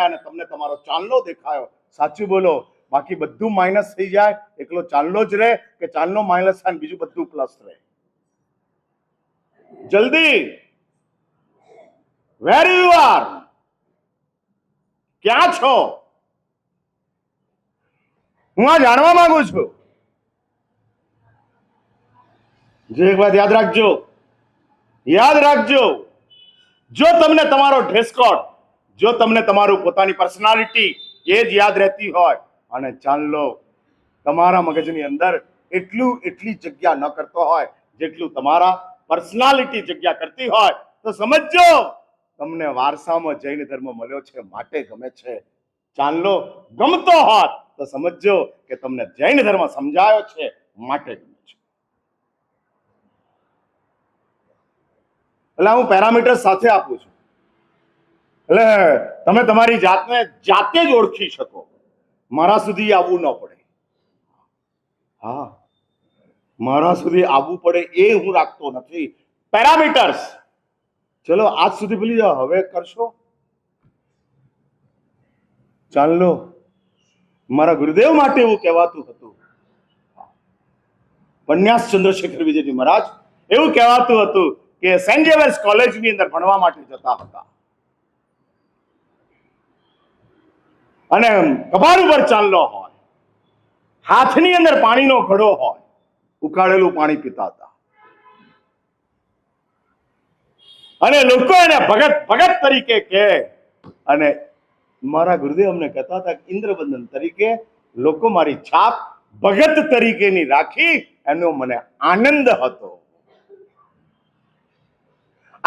A: અને તમને તમારો ચાંદલો દેખાયો. સાચું બોલો, બાકી બધું માઇનસ થઈ જાય, એકલો ચાંદલો જ રહે કે ચાંદલો માઇનસ થાય બીજું બધું પ્લસ રહે? જલ્દી, વેર યુ આર, ક્યાં છો? હું આ જાણવા માંગુ છું. જે એક વાત યાદ રાખજો, જો તમને તમારો ડ્રેસ કોડ, જો તમને તમારું પોતાની પર્સનાલિટી એ જ યાદ રહેતી હોય અને ચાંદલો તમારા મગજની અંદર એટલી જગ્યા ન કરતો હોય જેટલું તમારા પર્સનાલિટી જગ્યા કરતી હોય, તો સમજજો તમને વારસામાં જૈન ધર્મ મળ્યો છે માટે ગમે છે. ચાંદલો ગમતો હોત તો સમજજો કે તમને જૈન ધર્મ સમજાયો છે માટે ગમે છે. એટલે હું પેરામીટર સાથે આપું છું, એટલે તમે તમારી જાતને જાતે જ ઓળખી શકો. મારા સુધી આવવું ન પડે. હા, મારા સુધી આવવું પડે એ હું રાખતો નથી. પેરામીટર્સ ચલો આજ સુધી ભૂલી જાઓ, હવે કરશો ચાંદલો. મારા ગુરુદેવ માટે એવું કહેવાતું હતું, પન્યાસ ચંદ્રશેખર વિજયજી મહારાજ એવું કહેવાતું હતું કે સેન્ટ ઝેવિયર્સ કોલેજની અંદર ભણવા માટે જતા હતા અને કપાળ ઉપર ચાંદલો હોય, હાથની અંદર પાણીનો ઘડો હોય, ઉકાળેલું પાણી પીતા હતા અને લોકો એને ભગત તરીકે કહે. અને મારા ગુરુદેવ અમને કહેતા હતા કે ઇન્દ્રબંધન તરીકે લોકો મારી છાપ ભગત તરીકેની રાખી, એનો મને આનંદ હતો.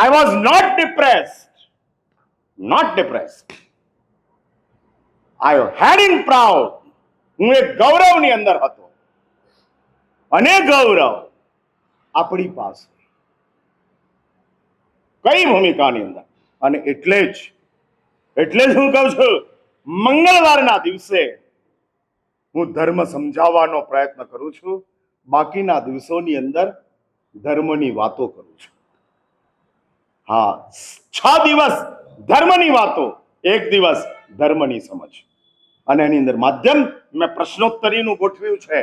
A: I was not depressed. I had in proud. હું એક ગૌરવની અંદર હતો અને ગૌરવ આપણી પાસે કઈ ભૂમિકાની અંદર. અને એટલે જ હું કહું છું, મંગળવારના દિવસે હું ધર્મ સમજાવવાનો પ્રયત્ન કરું છું, બાકીના દિવસોની અંદર ધર્મની વાતો કરું છું. હા, 6 દિવસ ધર્મની વાતો, 1 દિવસ ધર્મની સમજ. અને એની અંદર માધ્યમ મેં પ્રશ્નોત્તરીનું ગોઠવ્યું છે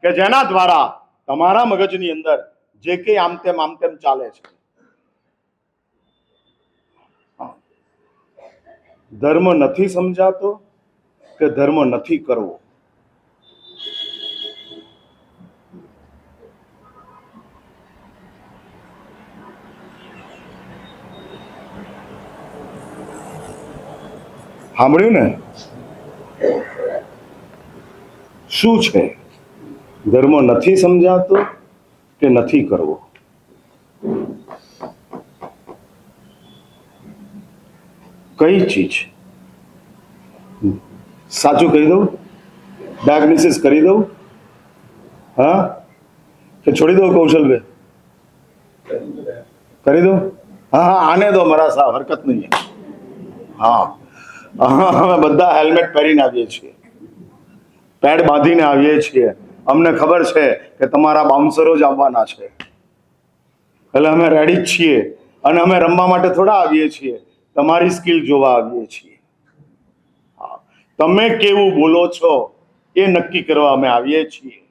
A: કે જેના દ્વારા તમારા મગજની અંદર જે કંઈ આમ તેમ ચાલે છે, ધર્મ નથી સમજાતો કે ધર્મ નથી કરવો, સાંભળ્યું ને? શું છે? ધર્મ નથી સમજાતો કે નથી કરવો? કઈ ચીજ? સાચું કહી દઉં? ડાયગ્નોસિસ કરી દઉં? હા કે છોડી દો કૌશલભાઈ? કરી દો? હા, આને દો મારા સાહેબ, હરકત નહીં. હા, અમે બધા હેલ્મેટ પહેરીને આવીએ છીએ, પેડ બાંધીને આવીએ છીએ. અમને ખબર છે કે તમારા બાઉન્સરો જ આવવાના છે, એટલે અમે રેડી જ છીએ. અને અમે રમવા માટે થોડા આવીએ છીએ, તમારી સ્કિલ જોવા આવીએ છીએ. તમે કેવું બોલો છો એ નક્કી કરવા અમે આવીએ છીએ.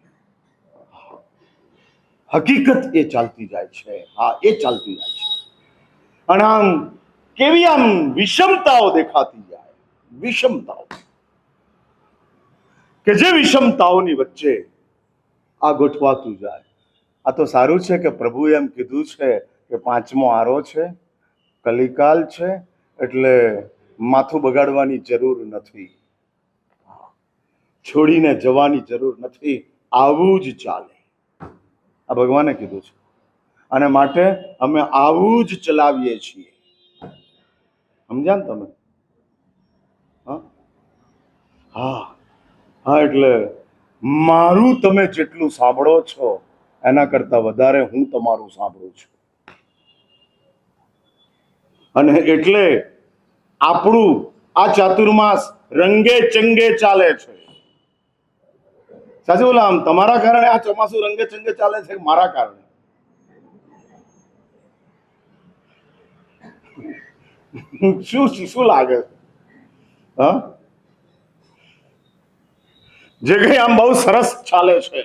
A: હકીકત એ ચાલતી જાય છે. હા, એ ચાલતી જાય છે. અને આમ કેવી આમ વિષમતાઓ દેખાતી જાય, વિષમતાઓ કે જે વિષમતાઓની વચ્ચે આ ગોઠવાતું જાય. આ તો સારું છે કે પ્રભુએ એમ કીધું છે કે 5મો આરો છે, કલિકાલ છે, એટલે માથું બગાડવાની જરૂર નથી, છોડીને જવાની જરૂર નથી, આવું જ ચાલે. આ ભગવાને કીધું છે. અને માટે અમે આવું જ ચલાવીએ છીએ. સમજ્યા ને તમે? હા હા હા. એટલે મારું તમે જેટલું સાંભળો છો એના કરતા વધારે હું તમારું સાંભળું છું. અને એટલે આપણું આ ચાતુર્માસ રંગે ચંગે ચાલે છે. સાચું બોલા? આમ તમારા કારણે આ ચોમાસું રંગે ચંગે ચાલે છે, મારા કારણે? શું શું લાગે? હા, જે કઈ આમ બહુ સરસ ચાલે છે,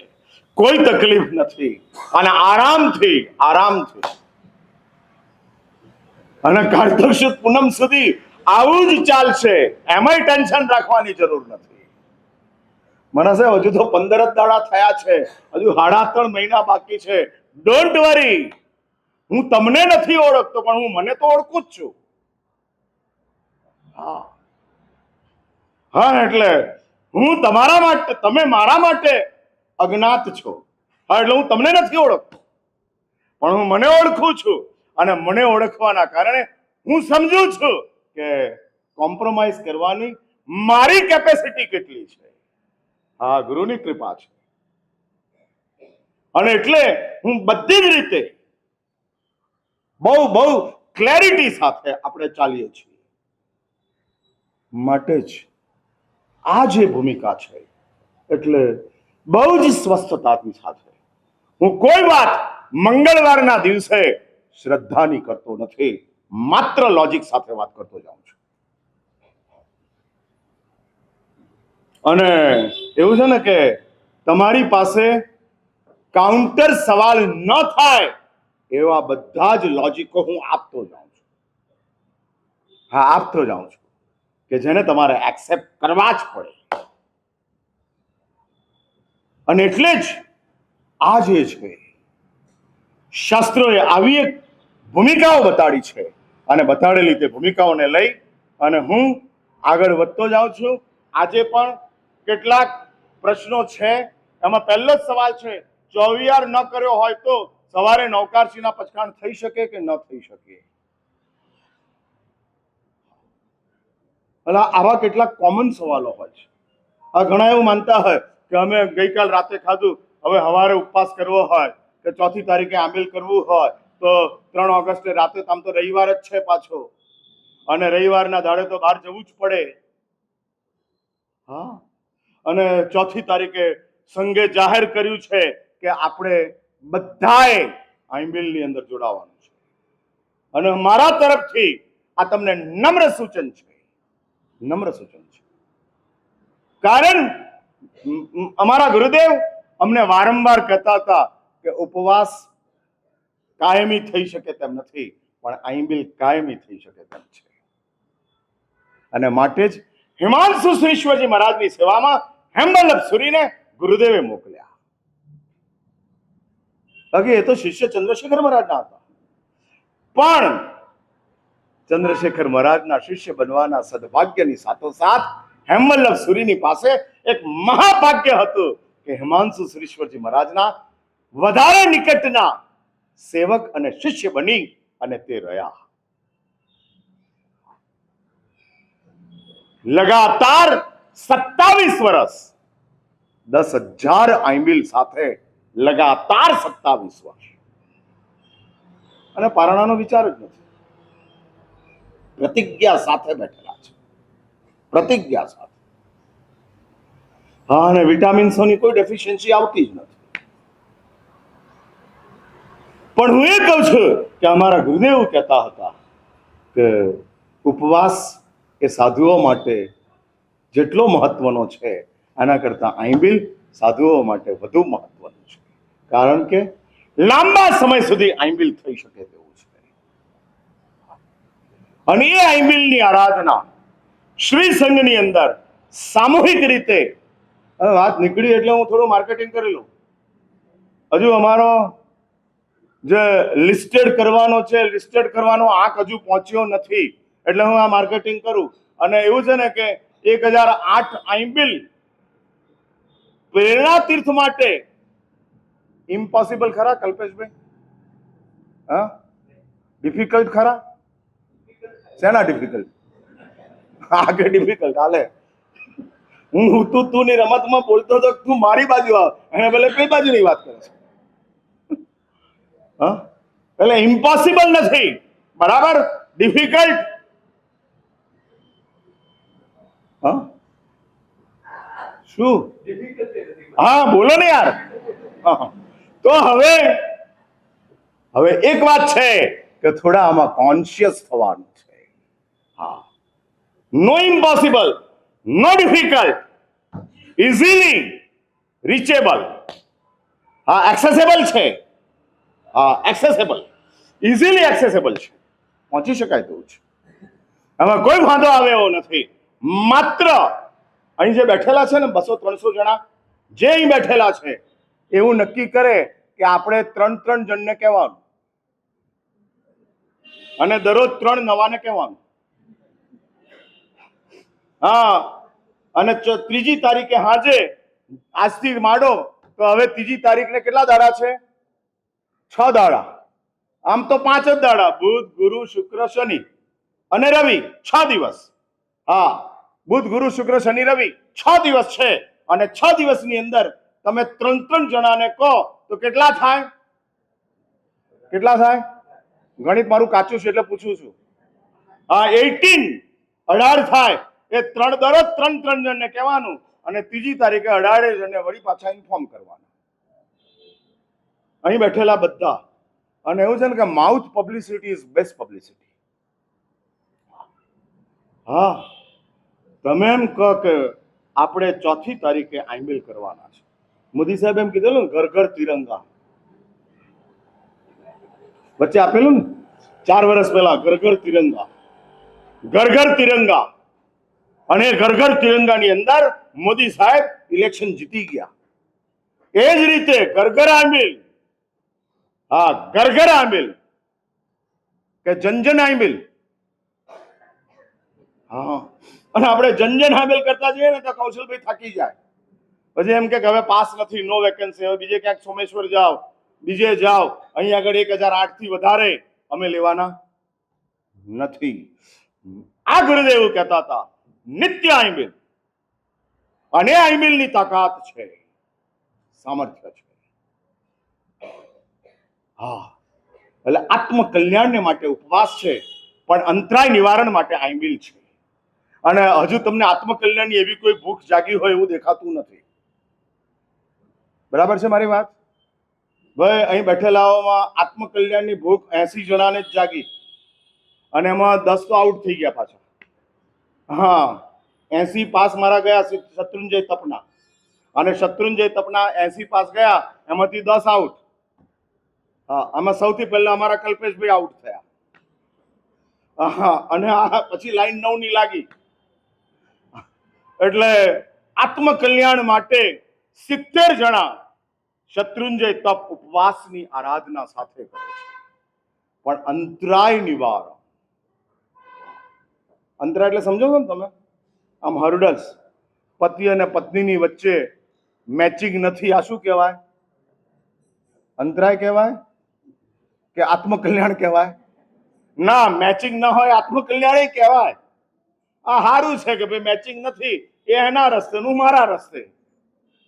A: કોઈ તકલીફ નથી, અને આરામથી અને કાર્તક સુદ પૂનમ સુધી આવું જ ચાલશે. એમાંય ટેન્શન રાખવાની જરૂર નથી. મને છે હજુ તો 15 જ દાડા થયા છે, હજુ 3.5 મહિના બાકી છે. Don't worry. હું તમને નથી ઓળખતો, પણ હું મને તો ઓળખું જ છું. હા હા. એટલે હું તમારા માટે, તમે મારા માટે અજ્ઞાત છો. હા, એટલે હું તમને નથી ઓળખતો, પણ હું મને ઓળખું છું. અને મને ઓળખવાના કારણે હું સમજુ છું કે કોમ્પ્રોમાઇઝ કરવાની મારી કેપેસિટી કેટલી છે. હા, ગુરુની કૃપા છે. અને એટલે હું બધી જ રીતે બહુ બહુ ક્લેરિટી સાથે આપણે ચાલીએ છીએ. માટે જ આ જે ભૂમિકા છે, એટલે બહુ જ સ્વસ્થતાની સાથે હું કોઈ વાત મંગળવારના દિવસે શ્રદ્ધાની કરતો નથી, માત્ર લોજિક સાથે વાત કરતો જાઉં છું. અને એવું છે ને કે તમારી પાસે કાઉન્ટર સવાલ ન થાય એવા બધા જ લોજિકો હું આપતો જાઉં છું. હા, આપતો જાઉં છું, કે જેને તમારે એક્સેપ્ટ કરવા જ પડે. અને એટલે જ આ જે છે, શાસ્ત્રોએ આવી એક ભૂમિકાઓ બતાડી છે, અને બતાડેલી તે ભૂમિકાઓને લઈ અને હું આગળ વધતો જાઉં છું. આજે પણ કેટલાક પ્રશ્નો છે. એમાં પહેલો જ સવાલ છે, ચોવિયાર ન કર્યો હોય તો સવારે નવકારસીના પચકાણ થઈ શકે કે ન થઈ શકે? આવા કેટલાક કોમન સવાલો હોય છે. આ ઘણા એવું માનતા હોય કે અમે ગઈકાલ રાતે ખાધું, હવે સવારે ઉપવાસ કરવો હોય કે 4મી તારીખે આંબીલ કરવું હોય તો 3 ઓગસ્ટે રાતે, આમ તો રવિવાર જ છે પાછો, અને રવિવારના દાડે તો બહાર જવું જ પડે. હા, અને 4મી તારીખે સંઘે જાહેર કર્યું છે કે આપણે બધાએ આંબીલની અંદર જોડાવાનું છે. અને મારા તરફથી આ તમને નમ્ર સૂચન છે. કારણ અમારા ગુરુદેવ અમને વારંવાર કહેતા હતા કે ઉપવાસ કાયમી થઈ શકે તેમ નથી, પણ આંબીલ કાયમી થઈ શકે તેમ છે. અને માટે જ હિમાંશુ શ્રીશ્વરજી મહારાજની સેવામાં હેમવલ્લભ સુરીને ગુરુદેવે મોકલ્યા. બાકી એ તો શિષ્ય ચંદ્રશેખર મહારાજના હતા, પણ ચંદ્રશેખર મહારાજના શિષ્ય બનવાના સદભાગ્યની સાથોસાથ હેમવલ્લભ સુરીની પાસે એક મહાભાગ્ય હતું કે હિમાંશુ શ્રીશ્વરજી મહારાજના વધારે નિકટના સેવક અને શિષ્ય બની અને તે રહ્યા. લગાતાર 27 વર્ષ 10,000 આંબીલ સાથે લગાતાર 27 વર્ષ. અને પારણાનો વિચાર જ નથી. પ્રતિજ્ઞા સાથે બેઠેલા છે, પ્રતિજ્ઞા સાથે. હા, અને વિટામિન્સોની કોઈ ડેફિશિયન્સી આવતી જ નથી. પણ હું એ કહું છું કે અમારા ગુરુદેવ કહેતા હતા કે ઉપવાસ એ સાધુઓ માટે જેટલો મહત્વનો છે, આના કરતા આંબીલ સાધુઓ માટે વધુ મહત્વનું છે. કારણ કે લાંબા સમય સુધી આંબીલ થઈ શકે તેવું છે. અને એ આંબીલની આરાધના શ્રી સંઘની અંદર સામૂહિક રીતે, વાત નીકળી એટલે હું થોડું માર્કેટિંગ કરેલું. હજુ અમારો જે લિસ્ટેડ કરવાનો છે, લિસ્ટેડ કરવાનો આંક હજુ પહોંચ્યો નથી, એટલે હું આ માર્કેટિંગ કરું. અને એવું છે ને કે 1008 આંબીલ પ્રેરણા તીર્થ માટે ઇમ્પોસિબલ ખરા કલ્પેશભાઈ? હા, ડિફિકલ્ટ ખરા? શેના ડિફિકલ્ટ? આગે ડિફિકલ્ટ હાલે. હું તું ની રમતમાં બોલતો તો તું મારી બાજુ આવ, એને ભલે કઈ બાજુની વાત કરે છે? હા, એટલે ઇમ્પોસિબલ નથી, બરાબર, ડિફિકલ્ટ. હા, શું? હા, બોલો ને યાર. હા, તો હવે એક વાત છે કે થોડા આમાં કોન્શિયસ થવાનું છે. હા, નો ઇમ્પોસિબલ, નો ડિફિકલ્ટ, ઇઝીલી રીચેબલ. હા, એક્સેસેબલ છે. હા, એક્સેસેબલ, ઇઝીલી એક્સેસેબલ છે, પહોંચી શકાય તેવું છે. એમાં કોઈ વાંધો આવે એવો નથી. માત્ર અહીં જે બેઠેલા છે ને 200-300 જણા, જે અહીં બેઠેલા છે એવું નક્કી કરે કે આપણે 3 જણને કહેવાનું અને દરરોજ 3 નવાને કહેવાનું. હા, અને ત્રીજી તારીખે હાજે આજથી માંડો તો હવે ત્રીજી તારીખને કેટલા દાડા છે? 6 દાડા. આમ તો 5 જ દાડા, બુધ, ગુરુ, શુક્ર, શનિ અને રવિ, 6 દિવસ. હા, બુધ, ગુરુ, શુક્ર, શનિ, રવિ 6 દિવસ છે. અને 6 દિવસની અંદર તમે 3 જણાને કહો તો કેટલા થાય? કેટલા થાય? ગણિત મારું કાચું છે એટલે પૂછું છું. હા, 18 થાય. એ દરરોજ 3 જણને કહેવાનું અને ત્રીજી તારીખે 18 જણને વળી પાછા ઇન્ફોર્મ કરવાના. અહીં બેઠેલા બધા. અને એવું છે ને કે mouth publicity is best publicity. હા, તમે એમ કહો કે આપણે 4મી તારીખે આઈમેલ કરવાના છે. મોદી સાહેબ એમ કીધું ને, ઘર ઘર તિરંગા વચ્ચે આપેલું ને 4 વર્ષ પહેલા, ઘર ઘર તિરંગા, ઘર ઘર તિરંગા. અને ઘર ઘર તિરંગાની અંદર મોદી સાહેબ ઇલેક્શન જીતી ગયા. એ જ રીતે ઘર ઘર આઈમેલ. હા, ઘર ઘર આઈમેલ કે જન આઈમેલ. હા, અને આપણે જન આઈમેલ કરતા જઈએ ને તો કૌશલભાઈ થાકી જાય. પછી એમ કે હવે પાસ નથી, નો વેકેન્સી, હવે બીજે ક્યાંક સોમેશ્વર જાઓ, બીજે જાઓ. અહીં આગળ 1008 થી વધારે અમે લેવાના નથી. આ ગુરુદેવ કહેતા હતા નિત્ય આઈમેલ. અને આઈમેલની તાકાત છે, સામર્થ્ય છે. હા, એટલે આત્મકલ્યાણને માટે ઉપવાસ છે, પણ અંતરાય નિવારણ માટે આઈમેલ છે. અને હજુ તમને આત્મકલ્યાણની એવી કોઈ ભૂખ જાગી હોય એવું દેખાતું નથી. બરાબર છે મારી વાત? ભાઈ, અહીં બેઠેલાઓમાં આત્મકલ્યાણની ભૂખ 80 જણાને જ જાગી અને એમાં 10 તો આઉટ થઈ ગયા પાછા. હા, 80 પાસ મારા ગયા શત્રુંજય તપના, અને શત્રુંજય તપના 80 પાસ ગયા, એમાંથી 10 આઉટ. હા, આમાં સૌથી પહેલા અમારા કલ્પેશભાઈ આઉટ થયા. હા, અને આ પછી લાઈન 9 ની લાગી. એટલે આત્મકલ્યાણ માટે 70 જણા શત્રુંજય તપ ઉપવાસની આરાધના સાથે કરે છે. પણ અંતરાય નિવારણ, અંતરાય એટલે સમજો છો ને તમે? આમ હર્ડલ્સ, પતિ અને પત્નીની વચ્ચે મેચિંગ નથી, આ શું કહેવાય? અંતરાય કહેવાય કે આત્મકલ્યાણ કહેવાય? ના, મેચિંગ ન હોય આત્મકલ્યાણ કહેવાય. આ સારું છે કે ભાઈ મેચિંગ નથી, એ એના રસ્તે, હું મારા રસ્તે,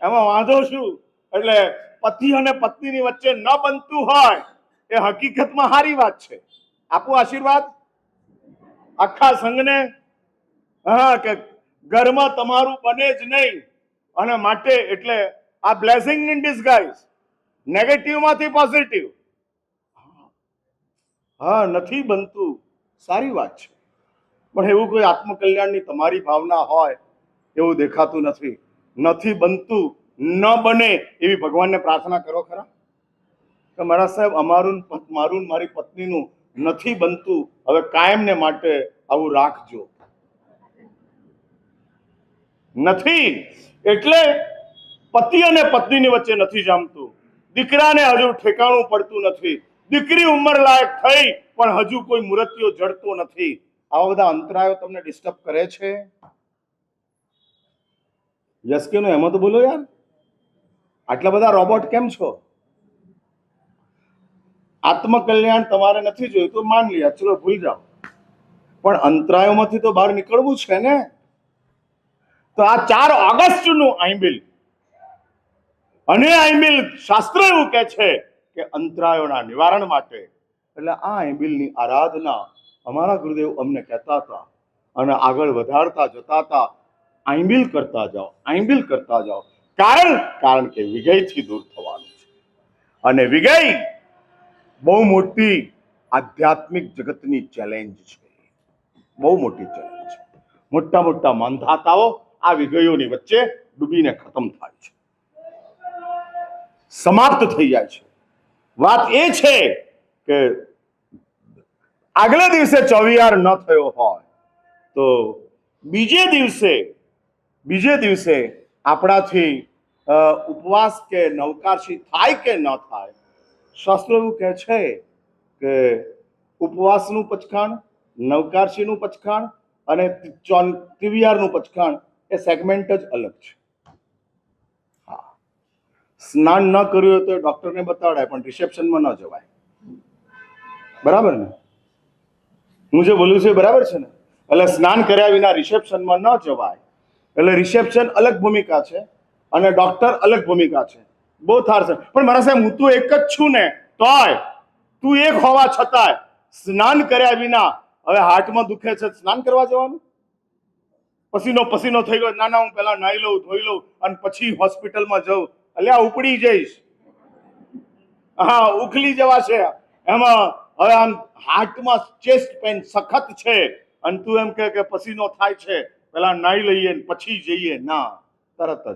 A: એમાં વાંધો શું? એટલે પતિ અને પત્નીની વચ્ચે ન બનતું હોય એ હકીકતમાં સારી વાત છે. આપું આશીર્વાદ આખા સંઘને. હા, કે ઘરમાં તમારું બને જ નહીં, અને માટે એટલે આ બ્લેસિંગ ઇન ડિસગાઇઝ, નેગેટિવ માંથી પોઝિટિવ. હા, નથી બનતું, સારી વાત છે, પણ એવું કોઈ આત્મકલ્યાણની તમારી ભાવના હોય એવું દેખાતું નથી. નથી બનતું, ન બને એવી ભગવાનને પ્રાર્થના કરો ખરા કે મારા સાહેબ અમારું, મારું, મારી પત્નીનું નથી બનતું, હવે કાયમને માટે આવું રાખજો. નથી એટલે પતિ અને પત્નીની વચ્ચે નથી જામતું, દીકરાને હજુ ઠેકાણું પડતું નથી, દીકરી ઉંમર લાયક થઈ પણ હજુ કોઈ મૂર્તિઓ જડતો નથી. આવા બધા અંતરાયો તમને ડિસ્ટર્બ કરે છે? યસ કે નો? એમાં તો બોલો યાર, આટલા બધા રોબોટ કેમ છો? આત્મકલ્યાણ તમારે નથી જોયું તો માન લ્યા, ચલો ભૂલ જાઓ, પણ અંતરાયોમાંથી તો બહાર નીકળવું છે ને. તો આ 4 ઓગસ્ટનું આઈબિલ, અને આઈબિલ શાસ્ત્ર એવું કહે છે કે અંતરાયોના નિવારણ માટે. એટલે આ આઈબિલની આરાધના અમારા ગુરુદેવ અમને કહેતા હતા અને આગળ વધારતા જતા હતા. આઈબિલ કરતા જાઓ, આઈબિલ કરતા જાઓ. કારણ કે વિગયથી દૂર થવાનું છે. અને વિગય બહુ મોટી આધ્યાત્મિક જગતની ચેલેન્જ છે, બહુ મોટી ચેલેન્જ છે. મોટા મોટા માંધાતાઓ આ વિગયોની વચ્ચે ડૂબીને ખતમ થાય છે, સમાપ્ત થઈ જાય છે. વાત એ છે કે આગલા દિવસે ચોવિયાર ન થયો હોય તો બીજે દિવસે આપણાથી ઉપવાસ કે નવકાશી થાય કે ન થાય. શાસ્ત્ર એવું કહે છે કે ઉપવાસનું પચખાણ, નવકાશીનું પચખાણ અને તિવિયારનું પચખાણ એ સેગમેન્ટ જ અલગ છે. હા, સ્નાન ન કર્યું હોય તો ડોક્ટરને બતાવડાય, પણ રિસેપ્શનમાં ન જવાય. બરાબર ને? હું જે બોલું છું એ બરાબર છે ને? એટલે સ્નાન કર્યા વિના રિસેપ્શનમાં ન જવાય. એટલે રિસેપ્શન અલગ ભૂમિકા છે અને ડોક્ટર અલગ ભૂમિકા છે. બહુ થાર છે. પણ મારા સાહેબ, હું તો એક જ છું ને, તોય તું એક હોવા છતાંય સ્નાન કર્યા વિના, હવે હાર્ટમાં દુખે છે, સ્નાન કરવા જવાનું? પસીનો થઈ ગયો, ના હું પેલા નાહી લઉં, ધોઈ લઉં અને પછી હોસ્પિટલમાં જઉં. અલ્યા ઉપડી જઈશ. હા, ઉખલી જવાશે. એમાં હવે આમ હાર્ટમાં ચેસ્ટ પેન સખત છે અને તું એમ કે પસીનો થાય છે, પેલા નાહી લઈએ પછી જઈએ. ના, તરત જ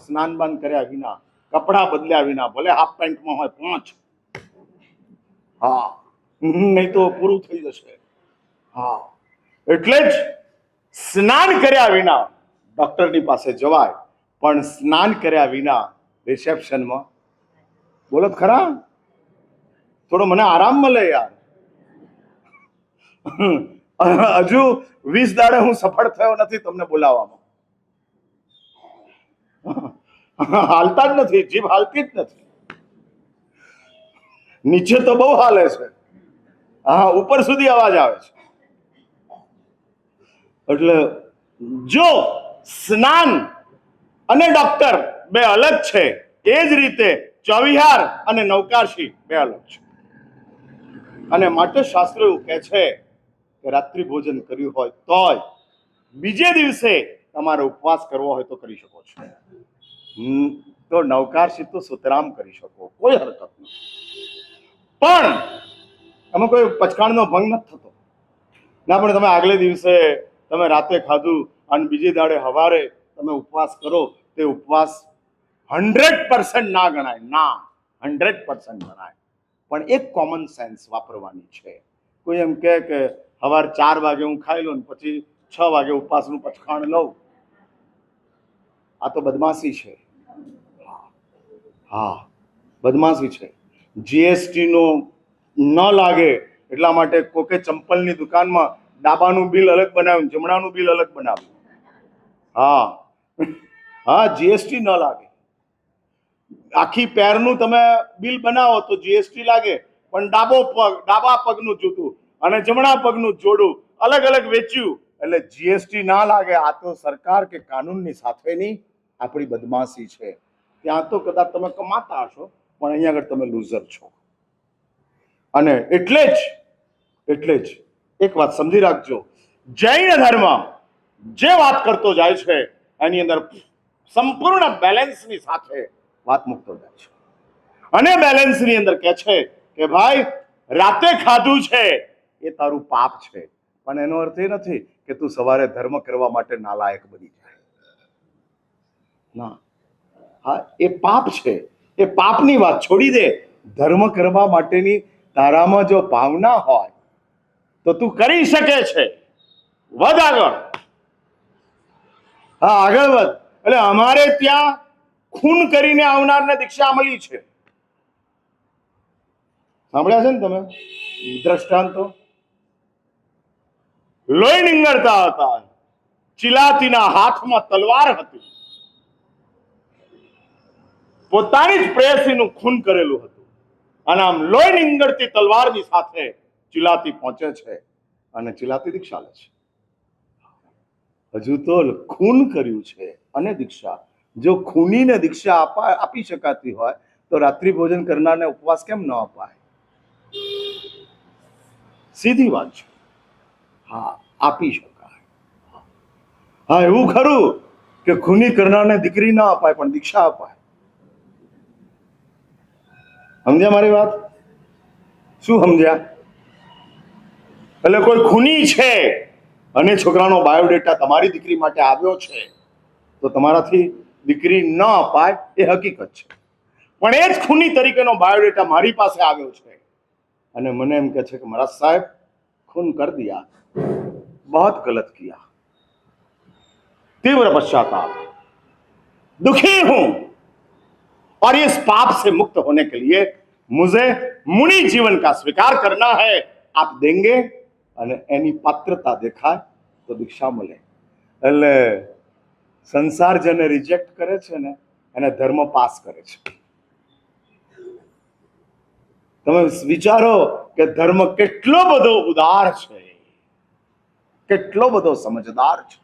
A: સ્નાન બાન કર્યા વિના, કપડા બદલ્યા વિના, ભલે હાફ પેન્ટમાં હોય 5, હા, નહીં તો પૂરું થઈ જશે. હા, એટલે જ સ્નાન કર્યા વિના ડોક્ટરની પાસે જવાય, પણ સ્નાન કર્યા વિના રિસેપ્શનમાં બોલો ખરા, થોડો મને આરામ મળે યાર. હજુ 20 દાડે હું સફળ થયો નથી તમને બોલાવવામાં. હાલતા જ નથી, જીભ હાલતી જ નથી. નીચે તો બહુ હાલે છે, હા, ઉપર સુધી અવાજ આવે છે. એટલે જો સ્નાન અને ડોક્ટર બે અલગ છે, એ જ રીતે ચોવિહાર અને નવકાશી બે અલગ છે. અને માટે શાસ્ત્ર એવું કહે છે કે રાત્રિ ભોજન કર્યું હોય તોય બીજે દિવસે તમારે ઉપવાસ કરવો હોય તો કરી શકો છો. તો નવકાશી તો સુતરામ કરી શકો, કોઈ હરકત નથી. પણ એમાં કોઈ પચખાણનો ભંગ નથી થતો. ના, પણ તમે આગલે દિવસે તમે રાતે ખાધું અને બીજી દાડે સવારે તમે ઉપવાસ કરો, તે ઉપવાસ 100% ના ગણાય. ના, 100% ગણાય. પણ એક કોમન સેન્સ વાપરવાની છે. કોઈ એમ કે સવારે 4 વાગે હું ખાઈ લઉં પછી 6 વાગે ઉપવાસનું પચખાણ લઉં, આ તો બદમાશી છે. હા, બદમાશી છે. જીએસટી નો ન લાગે એટલા માટે કોકે ચંપલની દુકાનમાં ડાબાનું બિલ અલગ બનાવ્યું, જમણાનું બિલ અલગ બનાવ્યું. હા, જીએસટી ન લાગે. આખી પેરનું તમે બિલ બનાવો તો જીએસટી લાગે, પણ ડાબા પગનું જૂતું અને જમણા પગનું જોડું અલગ અલગ વેચ્યું એટલે જીએસટી ના લાગે. આ તો સરકાર કે કાનૂનની સાથેની આપણી બદમાશી છે. ત્યાં તો કદાચ તમે કમાતા હશો, પણ અહીંયા આગળ તમે લૂઝર છો. અને એટલે જ એક વાત સમજી રાખજો, જૈન ધર્મ જે વાત કરતો જાય છે એની અંદર સંપૂર્ણ બેલેન્સની સાથે વાત મૂકતો જાય છે. અને બેલેન્સની અંદર કહે છે કે ભાઈ રાતે ખાધું છે એ તારું પાપ છે, પણ એનો અર્થ એ નથી કે તું સવારે ધર્મ કરવા માટે નાલાયક બની જાય. ના, હા, એ પાપ છે. એ પાપની વાત છોડી દે. ધર્મ કરવા માટેની તારામાં જો ભાવના હોય તો તું કરી શકે છે. વધ આગળ. હા, આગળ વધ. એટલે અમારે ત્યાં ખૂન કરીને આવનારને દીક્ષા મળી છે. સાંભળ્યા છે ને તમે દ્રષ્ટાંતો? લોહી નીંગળતા હતા, ચિલાતીના હાથમાં તલવાર હતી, પોતાની જ પ્રેયસીનું ખૂન કરેલું હતું અને આમ લોહી નીંગળતી તલવારની સાથે ચિલાતી પહોંચે છે અને ચિલાતી દીક્ષા લે છે. હજુ તો ખૂન કર્યું છે અને દીક્ષા. જો ખૂનીને દીક્ષા આપી શકાતી હોય તો રાત્રિ ભોજન કરનારને ઉપવાસ કેમ ન અપાય? સીધી વાત છે. હા, આપી શકાય. હા, એવું ખરું કે ખૂની કરનારને દીકરી ના અપાય પણ દીક્ષા અપાય. સમજ્યા મારી વાત? શું સમજ્યા? એટલે કોઈ ખૂની છે અને છોકરાનો બાયોડેટા તમારી દીકરી માટે આવ્યો છે તો તમારાથી દીકરી ન અપાય એ હકીકત છે. પણ એ જ ખૂની તરીકેનો બાયોડેટા મારી પાસે આવ્યો છે અને મને એમ કહે છે કે મહારાજ સાહેબ खून कर दिया, बहुत गलत किया, तीव्र पश्चाताप, दुखी हूं और इस पाप से मुक्त होने के लिए मुझे मुनि जीवन का स्वीकार करना है. आप देंगे? અને એની પાત્રતા દેખાય તો દીક્ષા મળે. એટલે સંસાર જેને રિજેક્ટ કરે છે ને એને ધર્મ પાસ કરે છે. તમે વિચારો કે ધર્મ કેટલો બધો ઉદાર છે, કેટલો બધો સમજદાર છે.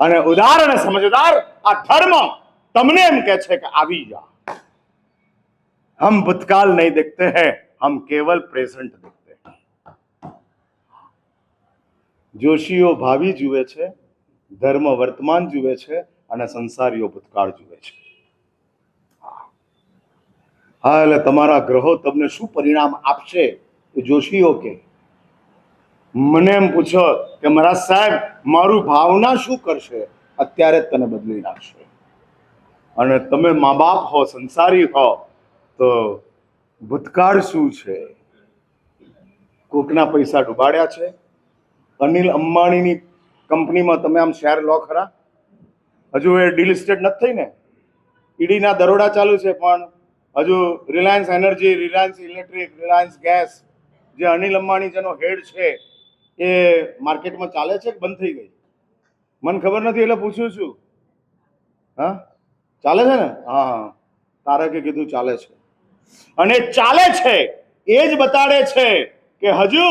A: અને ઉદાર અને સમજદાર આ ધર્મ તમને એમ કહે છે કે આવી જા. हम भूतकाल नहीं देखते हैं, हम केवल प्रेजेंट देखते हैं. જોશીઓ ભાવિ જુએ છે, ધર્મ વર્તમાન જુએ છે અને સંસારીઓ ભૂતકાળ જુએ છે. હા, એટલે તમારા ગ્રહો તમને શું પરિણામ આપશે એ જોશીઓ કે. મને એમ પૂછો કે મારા સાહેબ મારું ભાવના શું કરશે, અત્યારે જ તને બદલી નાખશે. અને તમે મા બાપ હો, સંસારી હો તો ભૂતકાળ શું છે? કોકના પૈસા ડુબાડ્યા છે. અનિલ અંબાણીની કંપનીમાં તમે આમ શેર લો ખરા? હજુ એ ડીલ સ્ટેટ નથી થઈ ને, ઈડીના દરોડા ચાલુ છે, પણ હજુ Reliance energy, Reliance electric, Reliance gas, જે અનિલ અંબાણી જેનો હેડ છે એ માર્કેટમાં ચાલે છે કે બંધ થઈ ગઈ? મને ખબર નથી એટલે પૂછું છું. હા, ચાલે છે ને? હા, તારકે કીધું ચાલે છે. અને ચાલે છે એ જ બતાડે છે કે હજુ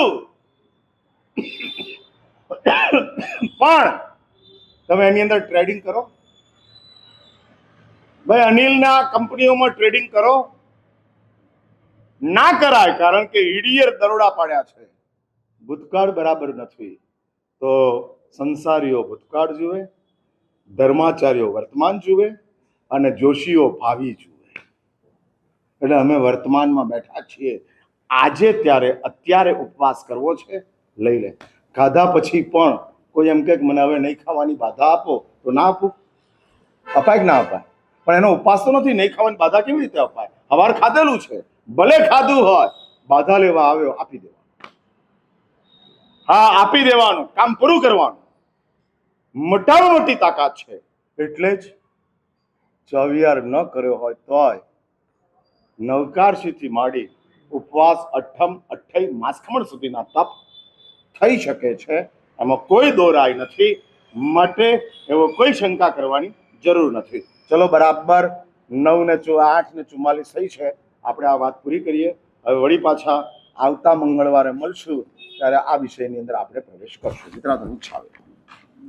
A: પણ તમે એની અંદર ટ્રેડિંગ કરો. ભાઈ, અનિલના કંપનીઓમાં ટ્રેડિંગ કરો. ના કરાય, કારણ કે ઈડીએ દરોડા પાડ્યા છે. ભૂતકાળ બરાબર નથી તો સંસારીઓ ભૂતકાળ જુએ, ધર્માચાર્યો વર્તમાન જુએ અને જોશીઓ ભાવિ જુએ. એટલે અમે વર્તમાનમાં બેઠા છીએ. આજે ત્યારે અત્યારે ઉપવાસ કરવો છે, લઈ લે. ખાધા પછી પણ કોઈ એમ કે મને હવે નહીં ખાવાની બાધા આપો તો ના આપું? અપાય કે ના અપાય? પણ એનો ઉપવાસ તો નથી. નહીં ખાવાની બાધા કેવી રીતે અપાય? હવાર ખાધેલું છે, ભલે ખાધું હોય, બાધા લેવા આવ્યો, આપી દેવાનું. હા, આપી દેવાનું, કામ પૂરું કરવાનું. મોટામાં મોટી તાકાત છે. એટલે જ ચવિયાર ન કર્યો હોય તોય નવકારશીથી માંડી ઉપવાસ અઠમ અઠ્ઠઈ માસખમણ સુધીના તપ થઈ શકે છે. એમાં કોઈ દોરાય નથી. માટે એવો કોઈ શંકા કરવાની જરૂર નથી. ચલો, બરાબર 9:08:44 થઈ છે. આપણે આ વાત પૂરી કરીએ. હવે વળી પાછા આવતા મંગળવારે મળશું ત્યારે આ વિષયની અંદર આપણે પ્રવેશ કરશું. મિત્રાત્મક આવે.